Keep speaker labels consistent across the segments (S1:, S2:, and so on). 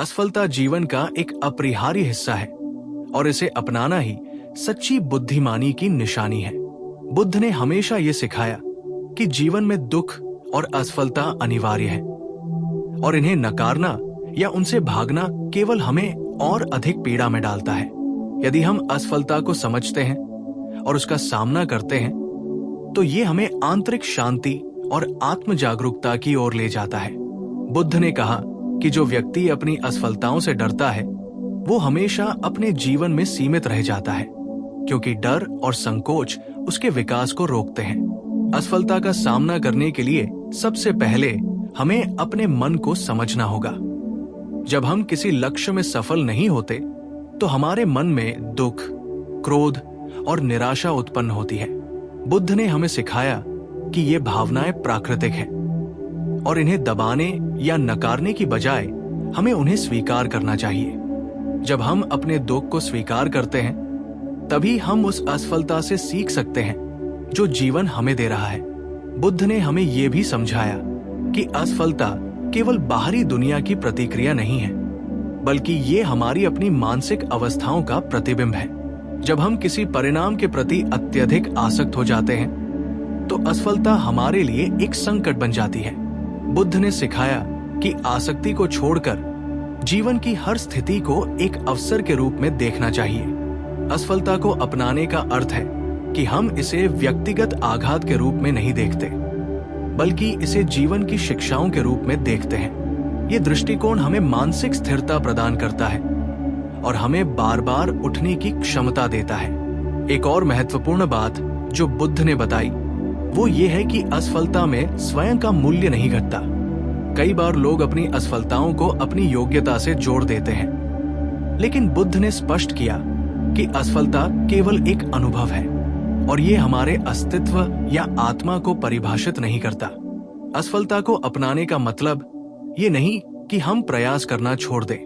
S1: असफलता जीवन का एक अपरिहार्य हिस्सा है और इसे अपनाना ही सच्ची बुद्धिमानी की निशानी है। बुद्ध ने हमेशा ये सिखाया कि जीवन में दुख और असफलता अनिवार्य है और इन्हें नकारना या उनसे भागना केवल हमें और अधिक पीड़ा में डालता है। यदि हम असफलता को समझते हैं और उसका सामना करते हैं तो ये हमें आंतरिक शांति और आत्म जागरूकता की ओर ले जाता है। बुद्ध ने कहा कि जो व्यक्ति अपनी असफलताओं से डरता है वो हमेशा अपने जीवन में सीमित रह जाता है, क्योंकि डर और संकोच उसके विकास को रोकते हैं। असफलता का सामना करने के लिए सबसे पहले हमें अपने मन को समझना होगा। जब हम किसी लक्ष्य में सफल नहीं होते तो हमारे मन में दुख, क्रोध और निराशा उत्पन्न होती है। बुद्ध ने हमें सिखाया कि ये भावनाएं प्राकृतिक हैं और इन्हें दबाने या नकारने की बजाय हमें उन्हें स्वीकार करना चाहिए। जब हम अपने दुख को स्वीकार करते हैं तभी हम उस असफलता से सीख सकते हैं जो जीवन हमें दे रहा है। बुद्ध ने हमें यह भी समझाया कि असफलता केवल बाहरी दुनिया की प्रतिक्रिया नहीं है, बल्कि ये हमारी अपनी मानसिक अवस्थाओं का प्रतिबिंब है। जब हम किसी परिणाम के प्रति अत्यधिक आसक्त हो जाते हैं तो असफलता हमारे लिए एक संकट बन जाती है। बुद्ध ने सिखाया कि आसक्ति को छोड़कर जीवन की हर स्थिति को एक अवसर के रूप में देखना चाहिए। असफलता को अपनाने का अर्थ है कि हम इसे व्यक्तिगत आघात के रूप में नहीं देखते, बल्कि इसे जीवन की शिक्षाओं के रूप में देखते हैं। ये दृष्टिकोण हमें मानसिक स्थिरता प्रदान करता है और हमें बार बार उठने की क्षमता देता है। एक और महत्वपूर्ण बात जो बुद्ध ने बताई वो ये है कि असफलता में स्वयं का मूल्य नहीं घटता। कई बार लोग अपनी असफलताओं को अपनी योग्यता से जोड़ देते हैं, लेकिन बुद्ध ने स्पष्ट किया कि असफलता केवल एक अनुभव है और ये हमारे अस्तित्व या आत्मा को परिभाषित नहीं करता। असफलता को अपनाने का मतलब ये नहीं कि हम प्रयास करना छोड़ दें,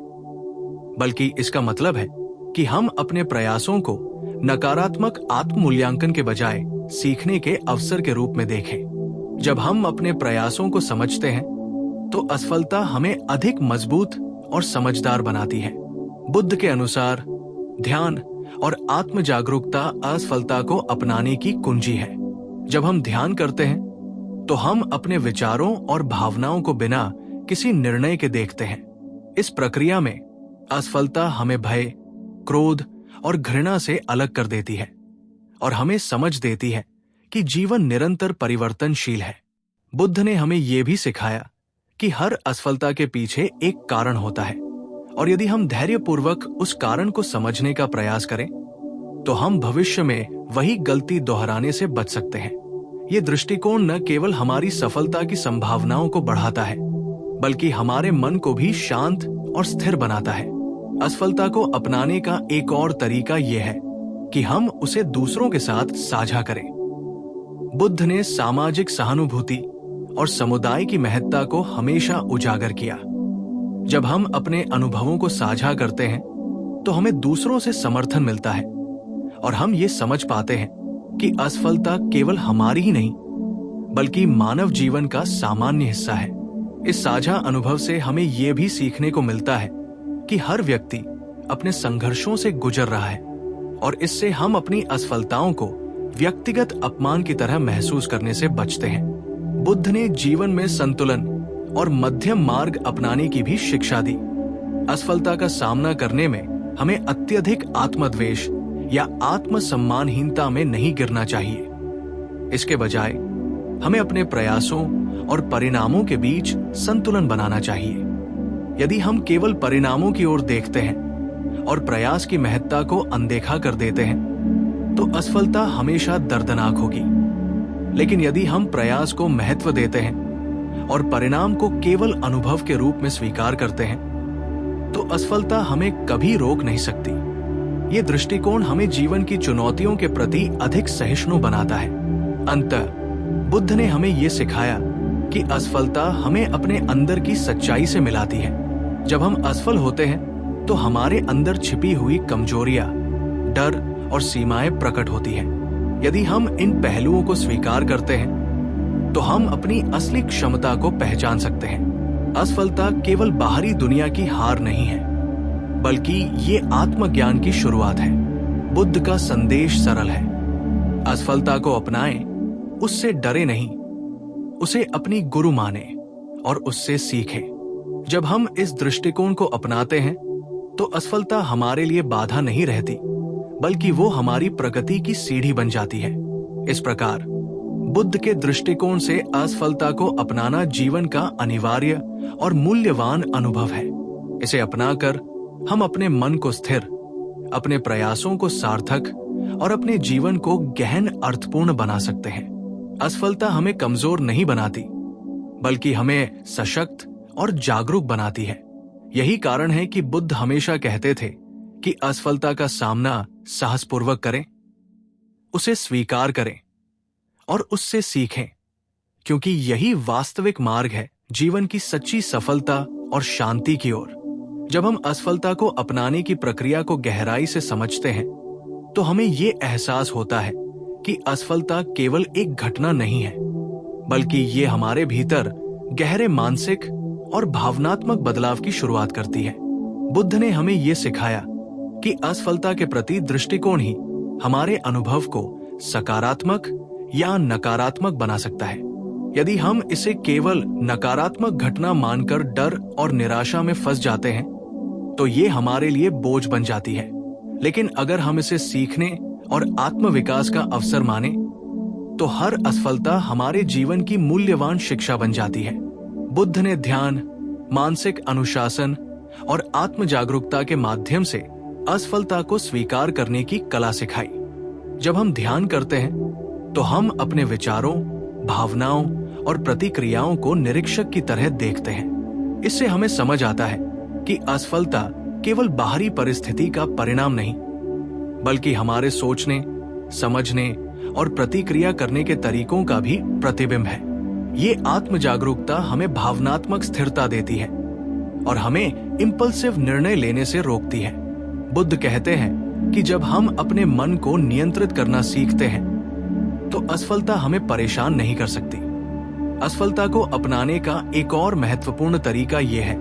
S1: बल्कि इसका मतलब है कि हम अपने प्रयासों को नकारात्मक आत्म मूल्यांकन के बजाय सीखने के अवसर के रूप में देखें। जब हम अपने प्रयासों को समझते हैं तो असफलता हमें अधिक मजबूत और समझदार बनाती है। बुद्ध के अनुसार ध्यान और आत्म जागरूकता असफलता को अपनाने की कुंजी है। जब हम ध्यान करते हैं तो हम अपने विचारों और भावनाओं को बिना किसी निर्णय के देखते हैं। इस प्रक्रिया में असफलता हमें भय, क्रोध और घृणा से अलग कर देती है और हमें समझ देती है कि जीवन निरंतर परिवर्तनशील है। बुद्ध ने हमें यह भी सिखाया कि हर असफलता के पीछे एक कारण होता है और यदि हम धैर्यपूर्वक उस कारण को समझने का प्रयास करें तो हम भविष्य में वही गलती दोहराने से बच सकते हैं। ये दृष्टिकोण न केवल हमारी सफलता की संभावनाओं को बढ़ाता है, बल्कि हमारे मन को भी शांत और स्थिर बनाता है। असफलता को अपनाने का एक और तरीका यह है कि हम उसे दूसरों के साथ साझा करें। बुद्ध ने सामाजिक सहानुभूति और समुदाय की महत्ता को हमेशा उजागर किया। जब हम अपने अनुभवों को साझा करते हैं तो हमें दूसरों से समर्थन मिलता है और हम ये समझ पाते हैं कि असफलता केवल हमारी ही नहीं बल्कि मानव जीवन का सामान्य हिस्सा है। इस साझा अनुभव से हमें यह भी सीखने को मिलता है कि हर व्यक्ति अपने संघर्षों से गुजर रहा है और इससे हम अपनी असफलताओं को व्यक्तिगत अपमान की तरह महसूस करने से बचते हैं। बुद्ध ने जीवन में संतुलन और मध्यम मार्ग अपनाने की भी शिक्षा दी। असफलता का सामना करने में हमें अत्यधिक आत्मद्वेष या आत्मसम्मानहीनता में नहीं गिरना चाहिए। इसके बजाय हमें अपने प्रयासों और परिणामों के बीच संतुलन बनाना चाहिए। यदि हम केवल परिणामों की ओर देखते हैं और प्रयास की महत्ता को अनदेखा कर देते हैं तो असफलता हमेशा दर्दनाक होगी। लेकिन यदि हम प्रयास को महत्व देते हैं और परिणाम को केवल अनुभव के रूप में स्वीकार करते हैं तो असफलता हमें कभी रोक नहीं सकती। ये दृष्टिकोण हमें जीवन की चुनौतियों के प्रति अधिक सहिष्णु बनाता है। अंततः बुद्ध ने हमें ये सिखाया कि असफलता हमें अपने अंदर की सच्चाई से मिलाती है। जब हम असफल होते हैं तो हमारे अंदर छिपी हुई कमजोरियां, डर और सीमाएं प्रकट होती हैं। यदि हम इन पहलुओं को स्वीकार करते हैं तो हम अपनी असली क्षमता को पहचान सकते हैं असफलता केवल बाहरी दुनिया की हार नहीं है, बल्कि ये आत्मज्ञान की शुरुआत है। बुद्ध का संदेश सरल है, असफलता को अपनाएं, उससे डरे नहीं, उसे अपनी गुरु माने और उससे सीखें। जब हम इस दृष्टिकोण को अपनाते हैं तो असफलता हमारे लिए बाधा नहीं रहती, बल्कि वो हमारी प्रगति की सीढ़ी बन जाती है। इस प्रकार बुद्ध के दृष्टिकोण से असफलता को अपनाना जीवन का अनिवार्य और मूल्यवान अनुभव है। इसे अपनाकर हम अपने मन को स्थिर, अपने प्रयासों को सार्थक और अपने जीवन को गहन अर्थपूर्ण बना सकते हैं। असफलता हमें कमजोर नहीं बनाती, बल्कि हमें सशक्त और जागरूक बनाती है। यही कारण है कि बुद्ध हमेशा कहते थे कि असफलता का सामना साहसपूर्वक करें, उसे स्वीकार करें और उससे सीखें, क्योंकि यही वास्तविक मार्ग है जीवन की सच्ची सफलता और शांति की ओर। जब हम असफलता को अपनाने की प्रक्रिया को गहराई से समझते हैं तो हमें ये एहसास होता है कि असफलता केवल एक घटना नहीं है, बल्कि ये हमारे भीतर गहरे मानसिक और भावनात्मक बदलाव की शुरुआत करती है। बुद्ध ने हमें यह सिखाया कि असफलता के प्रति दृष्टिकोण ही हमारे अनुभव को सकारात्मक या नकारात्मक बना सकता है। यदि हम इसे केवल नकारात्मक घटना मानकर डर और निराशा में फंस जाते हैं तो ये हमारे लिए बोझ बन जाती है। लेकिन अगर हम इसे सीखने और आत्मविकास का अवसर माने तो हर असफलता हमारे जीवन की मूल्यवान शिक्षा बन जाती है। बुद्ध ने ध्यान, मानसिक अनुशासन और आत्म जागरूकता के माध्यम से असफलता को स्वीकार करने की कला सिखाई। जब हम ध्यान करते हैं तो हम अपने विचारों, भावनाओं और प्रतिक्रियाओं को निरीक्षक की तरह देखते हैं। इससे हमें समझ आता है कि असफलता केवल बाहरी परिस्थिति का परिणाम नहीं, बल्कि हमारे सोचने, समझने और प्रतिक्रिया करने के तरीकों का भी प्रतिबिंब है। ये आत्म जागरूकता हमें भावनात्मक स्थिरता देती है और हमें इंपल्सिव निर्णय लेने से रोकती है। बुद्ध कहते हैं कि जब हम अपने मन को नियंत्रित करना सीखते हैं तो असफलता हमें परेशान नहीं कर सकती। असफलता को अपनाने का एक और महत्वपूर्ण तरीका यह है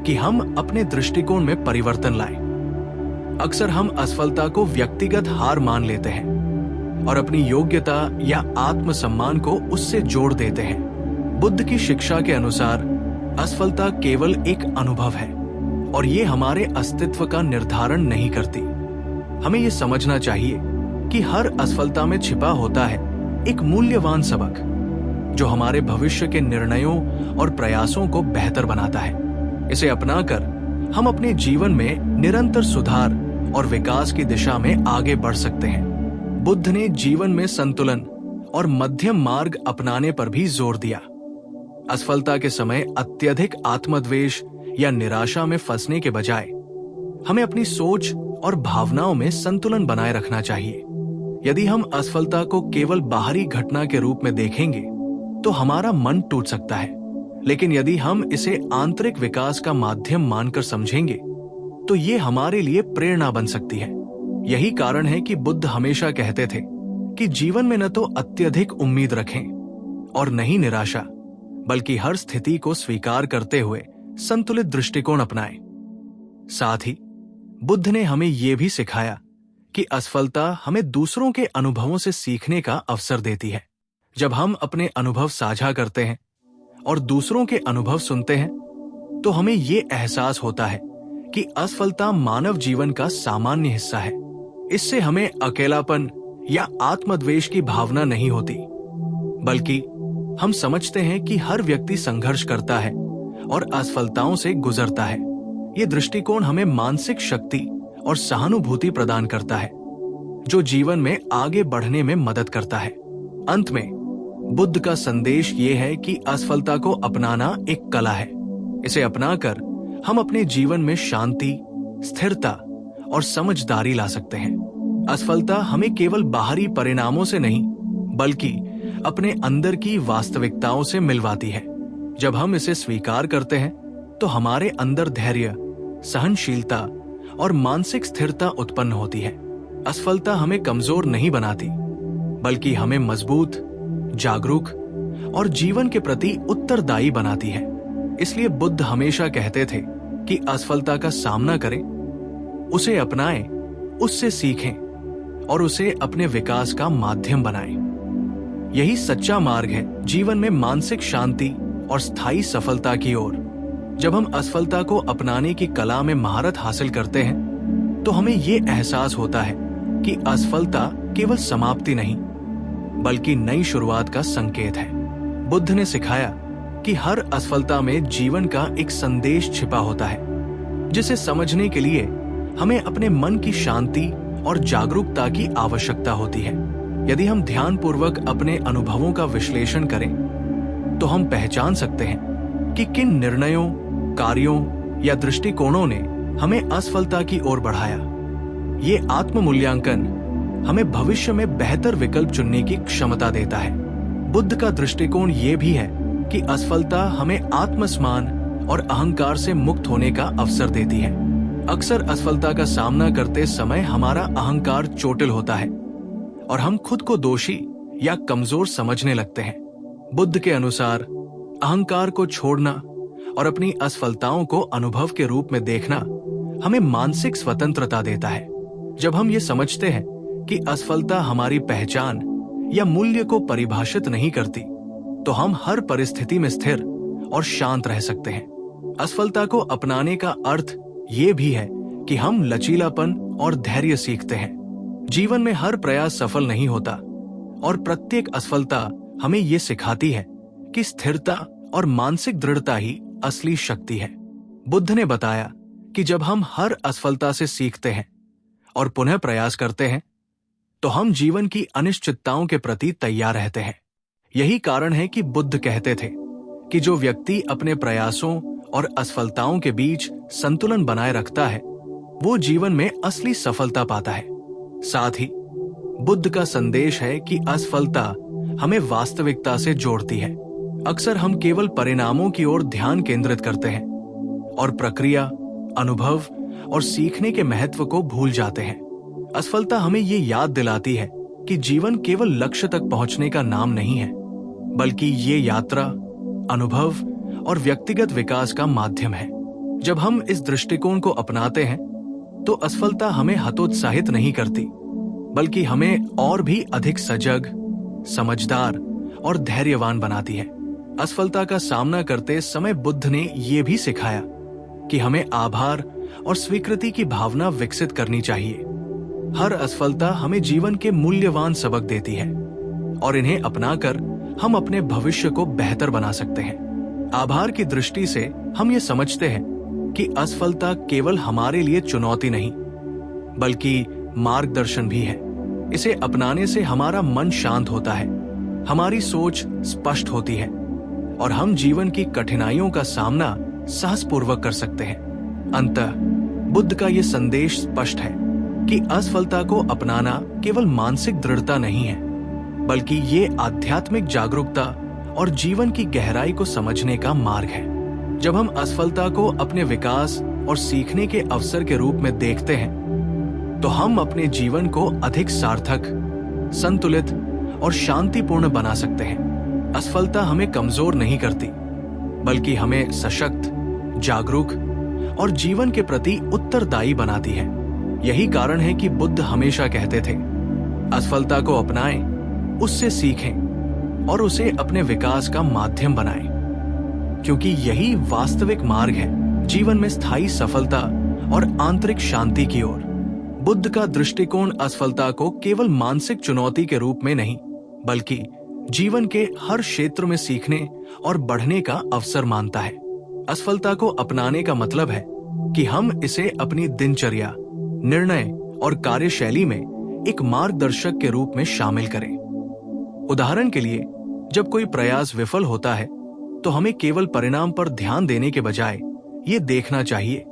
S1: कि हम अपने दृष्टिकोण में परिवर्तन लाएं। अक्सर हम असफलता को व्यक्तिगत हार मान लेते हैं और अपनी योग्यता या आत्मसम्मान को उससे जोड़ देते हैं। बुद्ध की शिक्षा के अनुसार असफलता केवल एक अनुभव है और ये हमारे अस्तित्व का निर्धारण नहीं करती। हमें ये समझना चाहिए कि हर असफलता में छिपा होता है एक मूल्यवान सबक जो हमारे भविष्य के निर्णयों और प्रयासों को बेहतर बनाता है। इसे अपनाकर हम अपने जीवन में निरंतर सुधार और विकास की दिशा में आगे बढ़ सकते हैं। बुद्ध ने जीवन में संतुलन और मध्यम मार्ग अपनाने पर भी जोर दिया। असफलता के समय अत्यधिक आत्मद्वेष या निराशा में फंसने के बजाय हमें अपनी सोच और भावनाओं में संतुलन बनाए रखना चाहिए। यदि हम असफलता को केवल बाहरी घटना के रूप में देखेंगे तो हमारा मन टूट सकता है, लेकिन यदि हम इसे आंतरिक विकास का माध्यम मानकर समझेंगे तो ये हमारे लिए प्रेरणा बन सकती है। यही कारण है कि बुद्ध हमेशा कहते थे कि जीवन में न तो अत्यधिक उम्मीद रखें और न ही निराशा, बल्कि हर स्थिति को स्वीकार करते हुए संतुलित दृष्टिकोण अपनाएं। साथ ही बुद्ध ने हमें यह भी सिखाया कि असफलता हमें दूसरों के अनुभवों से सीखने का अवसर देती है। जब हम अपने अनुभव साझा करते हैं और दूसरों के अनुभव सुनते हैं तो हमें ये एहसास होता है कि असफलता मानव जीवन का सामान्य हिस्सा है। इससे हमें अकेलापन या आत्मद्वेष की भावना नहीं होती, बल्कि हम समझते हैं कि हर व्यक्ति संघर्ष करता है और असफलताओं से गुजरता है। ये दृष्टिकोण हमें मानसिक शक्ति और सहानुभूति प्रदान करता है, जो जीवन में आगे बढ़ने में मदद करता है। अंत में बुद्ध का संदेश ये है कि असफलता को अपनाना एक कला है। इसे अपनाकर हम अपने जीवन में शांति, स्थिरता और समझदारी ला सकते हैं। असफलता हमें केवल बाहरी परिणामों से नहीं, बल्कि अपने अंदर की वास्तविकताओं से मिलवाती है। जब हम इसे स्वीकार करते हैं तो हमारे अंदर धैर्य, सहनशीलता और मानसिक स्थिरता उत्पन्न होती है। असफलता हमें कमजोर नहीं बनाती, बल्कि हमें मजबूत, जागरूक और जीवन के प्रति उत्तरदायी बनाती है। इसलिए बुद्ध हमेशा कहते थे कि असफलता का सामना करें, उसे अपनाएं, उससे सीखें और उसे अपने विकास का माध्यम बनाएं। यही सच्चा मार्ग है जीवन में मानसिक शांति और स्थायी सफलता की ओर। जब हम असफलता को अपनाने की कला में महारत हासिल करते हैं, तो हमें ये एहसास होता है कि असफलता केवल समाप्ति नहीं, बल्कि नई शुरुआत का संकेत है। बुद्ध ने सिखाया कि हर असफलता में जीवन का एक संदेश छिपा होता है, जिसे समझने के लिए हमें अपने मन की शांति और जागरूकता की आवश्यकता होती है। यदि हम ध्यानपूर्वक अपने अनुभवों का विश्लेषण करें, तो हम पहचान सकते हैं कि किन निर्णयों, कार्यों या दृष्टिकोणों ने हमें असफलता की ओर बढ़ाया। ये आत्म-मूल्यांकन हमें भविष्य में बेहतर विकल्प चुनने की क्षमता देता है। बुद्ध का दृष्टिकोण ये भी है कि असफलता हमें आत्मसम्मान और अहंकार से मुक्त होने का अवसर देती है। अक्सर असफलता का सामना करते समय हमारा अहंकार चोटिल होता है और हम खुद को दोषी या कमजोर समझने लगते हैं। बुद्ध के अनुसार अहंकार को छोड़ना और अपनी असफलताओं को अनुभव के रूप में देखना हमें मानसिक स्वतंत्रता देता है। जब हम ये समझते हैं कि असफलता हमारी पहचान या मूल्य को परिभाषित नहीं करती, तो हम हर परिस्थिति में स्थिर और शांत रह सकते हैं। असफलता को अपनाने का अर्थ ये भी है कि हम लचीलापन और धैर्य सीखते हैं। जीवन में हर प्रयास सफल नहीं होता और प्रत्येक असफलता हमें ये सिखाती है कि स्थिरता और मानसिक दृढ़ता ही असली शक्ति है। बुद्ध ने बताया कि जब हम हर असफलता से सीखते हैं और पुनः प्रयास करते हैं, तो हम जीवन की अनिश्चितताओं के प्रति तैयार रहते हैं। यही कारण है कि बुद्ध कहते थे कि जो व्यक्ति अपने प्रयासों और असफलताओं के बीच संतुलन बनाए रखता है, वो जीवन में असली सफलता पाता है। साथ ही बुद्ध का संदेश है कि असफलता हमें वास्तविकता से जोड़ती है। अक्सर हम केवल परिणामों की ओर ध्यान केंद्रित करते हैं और प्रक्रिया, अनुभव और सीखने के महत्व को भूल जाते हैं। असफलता हमें ये याद दिलाती है कि जीवन केवल लक्ष्य तक पहुंचने का नाम नहीं है, बल्कि ये यात्रा, अनुभव और व्यक्तिगत विकास का माध्यम है। जब हम इस दृष्टिकोण को अपनाते हैं, तो असफलता हमें हतोत्साहित नहीं करती, बल्कि हमें और भी अधिक सजग, समझदार और धैर्यवान बनाती है। असफलता का सामना करते समय बुद्ध ने ये भी सिखाया कि हमें आभार और स्वीकृति की भावना विकसित करनी चाहिए। हर असफलता हमें जीवन के मूल्यवान सबक देती है और इन्हें अपनाकर हम अपने भविष्य को बेहतर बना सकते हैं। आभार की दृष्टि से हम ये समझते हैं कि असफलता केवल हमारे लिए चुनौती नहीं, बल्कि मार्गदर्शन भी है। इसे अपनाने से हमारा मन शांत होता है, हमारी सोच स्पष्ट होती है और हम जीवन की कठिनाइयों का सामना साहसपूर्वक कर सकते हैं। अंततः बुद्ध का ये संदेश स्पष्ट है कि असफलता को अपनाना केवल मानसिक दृढ़ता नहीं है, बल्कि ये आध्यात्मिक जागरूकता और जीवन की गहराई को समझने का मार्ग है। जब हम असफलता को अपने विकास और सीखने के अवसर के रूप में देखते हैं, तो हम अपने जीवन को अधिक सार्थक, संतुलित और शांतिपूर्ण बना सकते हैं। असफलता हमें कमजोर नहीं करती, बल्कि हमें सशक्त, जागरूक और जीवन के प्रति उत्तरदायी बनाती है। यही कारण है कि बुद्ध हमेशा कहते थे, असफलता को अपनाएं, उससे सीखें और उसे अपने विकास का माध्यम बनाएं, क्योंकि यही वास्तविक मार्ग है जीवन में स्थायी सफलता और आंतरिक शांति की ओर। बुद्ध का दृष्टिकोण असफलता को केवल मानसिक चुनौती के रूप में नहीं, बल्कि जीवन के हर क्षेत्र में सीखने और बढ़ने का अवसर मानता है। असफलता को अपनाने का मतलब है कि हम इसे अपनी दिनचर्या, निर्णय और कार्यशैली में एक मार्गदर्शक के रूप में शामिल करें। उदाहरण के लिए, जब कोई प्रयास विफल होता है, तो हमें केवल परिणाम पर ध्यान देने के बजाय ये देखना चाहिए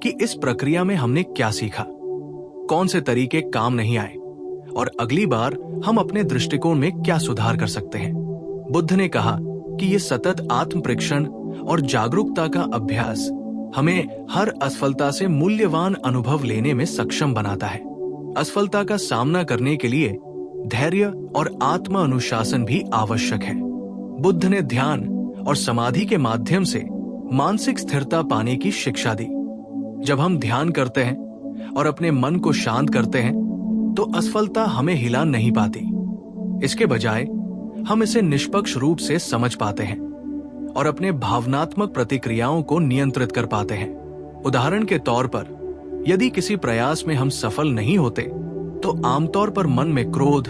S1: कि इस प्रक्रिया में हमने क्या सीखा, कौन से तरीके काम नहीं आए और अगली बार हम अपने दृष्टिकोण में क्या सुधार कर सकते हैं। बुद्ध ने कहा कि ये सतत आत्म परीक्षण और जागरूकता का अभ्यास हमें हर असफलता से मूल्यवान अनुभव लेने में सक्षम बनाता है। असफलता का सामना करने के लिए धैर्य और आत्म अनुशासन भी आवश्यक है। बुद्ध ने ध्यान और समाधि के माध्यम से मानसिक स्थिरता पाने की शिक्षा दी। जब हम ध्यान करते हैं और अपने मन को शांत करते हैं तो असफलता हमें हिला नहीं पाती। इसके बजाय हम इसे निष्पक्ष रूप से समझ पाते हैं और अपने भावनात्मक प्रतिक्रियाओं को नियंत्रित कर पाते हैं। उदाहरण के तौर पर, यदि किसी प्रयास में हम सफल नहीं होते तो आमतौर पर मन में क्रोध,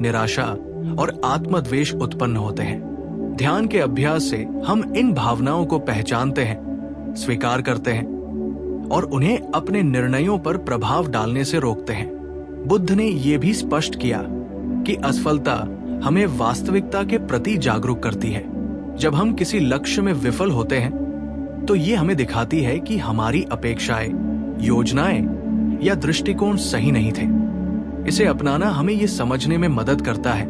S1: निराशा और आत्मद्वेष उत्पन्न होते हैं। ध्यान के अभ्यास से हम इन भावनाओं को पहचानते हैं, स्वीकार करते हैं और उन्हें अपने निर्णयों पर प्रभाव डालने से रोकते हैं। बुद्ध ने यह भी स्पष्ट किया कि असफलता हमें वास्तविकता के प्रति जागरूक करती है। जब हम किसी लक्ष्य में विफल होते हैं तो ये हमें दिखाती है कि हमारी अपेक्षाएं, योजनाएं या दृष्टिकोण सही नहीं थे। इसे अपनाना हमें ये समझने में मदद करता है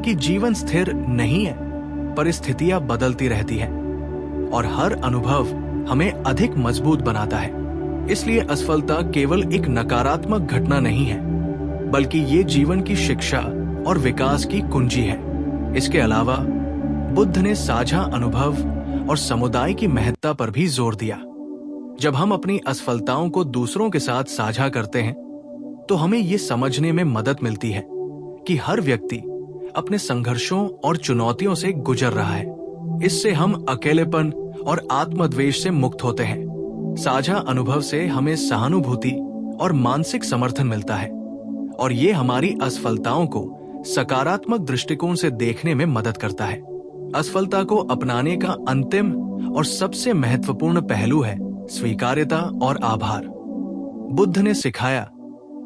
S1: कि जीवन स्थिर नहीं है, परिस्थितियां बदलती रहती हैं और हर अनुभव हमें अधिक मजबूत बनाता है। इसलिए असफलता केवल एक नकारात्मक घटना नहीं है, बल्कि ये जीवन की शिक्षा और विकास की कुंजी है। इसके अलावा बुद्ध ने साझा अनुभव और समुदाय की महत्ता पर भी जोर दिया। जब हम अपनी असफलताओं को दूसरों के साथ साझा करते हैं तो हमें ये समझने में मदद मिलती है कि हर व्यक्ति अपने संघर्षों और चुनौतियों से गुजर रहा है। इससे हम अकेलेपन और आत्मद्वेष से मुक्त होते हैं। साझा अनुभव से हमें सहानुभूति और मानसिक समर्थन मिलता है और ये हमारी असफलताओं को सकारात्मक दृष्टिकोण से देखने में मदद करता है। असफलता को अपनाने का अंतिम और सबसे महत्वपूर्ण पहलू है स्वीकार्यता और आभार। बुद्ध ने सिखाया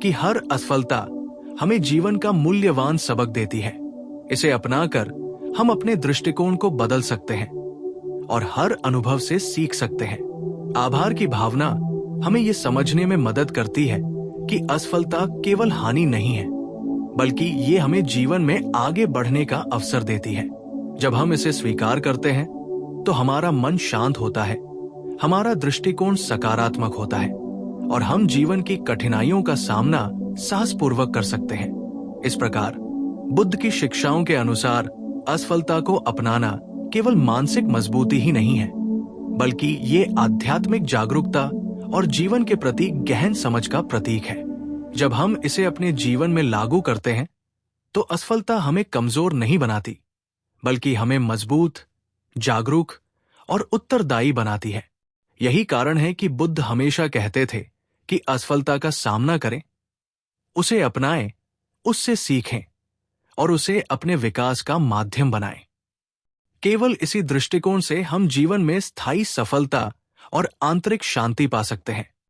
S1: कि हर असफलता हमें जीवन का मूल्यवान सबक देती है। इसे अपनाकर हम अपने दृष्टिकोण को बदल सकते हैं और हर अनुभव से सीख सकते हैं। आभार की भावना हमें ये समझने में मदद करती है कि असफलता केवल हानि नहीं है, बल्कि ये हमें जीवन में आगे बढ़ने का अवसर देती है। जब हम इसे स्वीकार करते हैं तो हमारा मन शांत होता है, हमारा दृष्टिकोण सकारात्मक होता है और हम जीवन की कठिनाइयों का सामना साहसपूर्वक कर सकते हैं। इस प्रकार बुद्ध की शिक्षाओं के अनुसार असफलता को अपनाना केवल मानसिक मजबूती ही नहीं है, बल्कि ये आध्यात्मिक जागरूकता और जीवन के प्रति गहन समझ का प्रतीक है। जब हम इसे अपने जीवन में लागू करते हैं तो असफलता हमें कमजोर नहीं बनाती, बल्कि हमें मजबूत, जागरूक और उत्तरदायी बनाती है। यही कारण है कि बुद्ध हमेशा कहते थे कि असफलता का सामना करें, उसे अपनाएं, उससे सीखें और उसे अपने विकास का माध्यम बनाएं। केवल इसी दृष्टिकोण से हम जीवन में स्थायी सफलता और आंतरिक शांति पा सकते हैं।